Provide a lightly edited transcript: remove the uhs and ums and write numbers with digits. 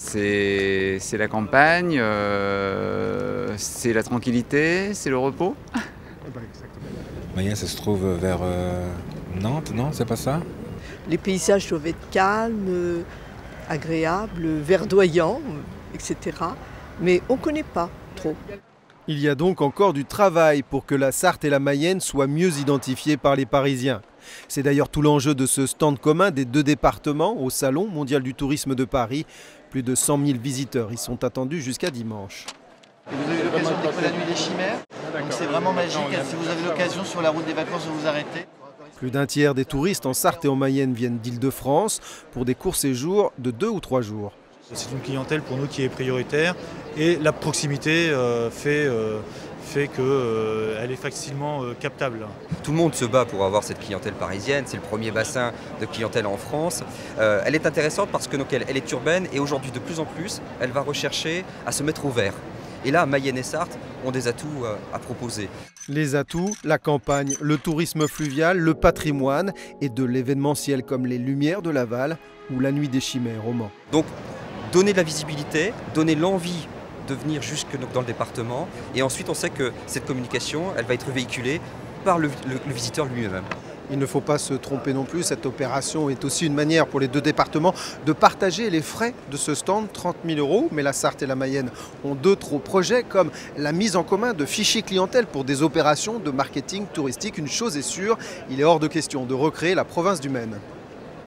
C'est la campagne, c'est la tranquillité, c'est le repos. Mayenne, ça se trouve vers Nantes, non? C'est pas ça? Les paysages doivent être calmes, agréables, verdoyants, etc. Mais on ne connaît pas trop. Il y a donc encore du travail pour que la Sarthe et la Mayenne soient mieux identifiées par les Parisiens. C'est d'ailleurs tout l'enjeu de ce stand commun des deux départements au Salon mondial du tourisme de Paris. Plus de 100 000 visiteurs y sont attendus jusqu'à dimanche. Vous avez l'occasion de découvrir la nuit des chimères, donc c'est vraiment magique. Si vous avez l'occasion sur la route des vacances de vous arrêter. Plus d'un tiers des touristes en Sarthe et en Mayenne viennent d'Île-de-France pour des courts séjours de 2 ou 3 jours. C'est une clientèle pour nous qui est prioritaire et la proximité fait qu'elle est facilement captable. Tout le monde se bat pour avoir cette clientèle parisienne, c'est le premier bassin de clientèle en France. Elle est intéressante parce que elle est urbaine et aujourd'hui de plus en plus, elle va rechercher à se mettre au vert. Et là, Mayenne et Sarthe ont des atouts à proposer. Les atouts, la campagne, le tourisme fluvial, le patrimoine et de l'événementiel comme les Lumières de Laval ou la Nuit des Chimères au Mans. Donc, donner de la visibilité, donner l'envie de venir jusque dans le département. Et ensuite, on sait que cette communication, elle va être véhiculée par le visiteur lui-même. Il ne faut pas se tromper non plus, cette opération est aussi une manière pour les deux départements de partager les frais de ce stand, 30 000 €. Mais la Sarthe et la Mayenne ont d'autres projets comme la mise en commun de fichiers clientèle pour des opérations de marketing touristique. Une chose est sûre, il est hors de question de recréer la province du Maine.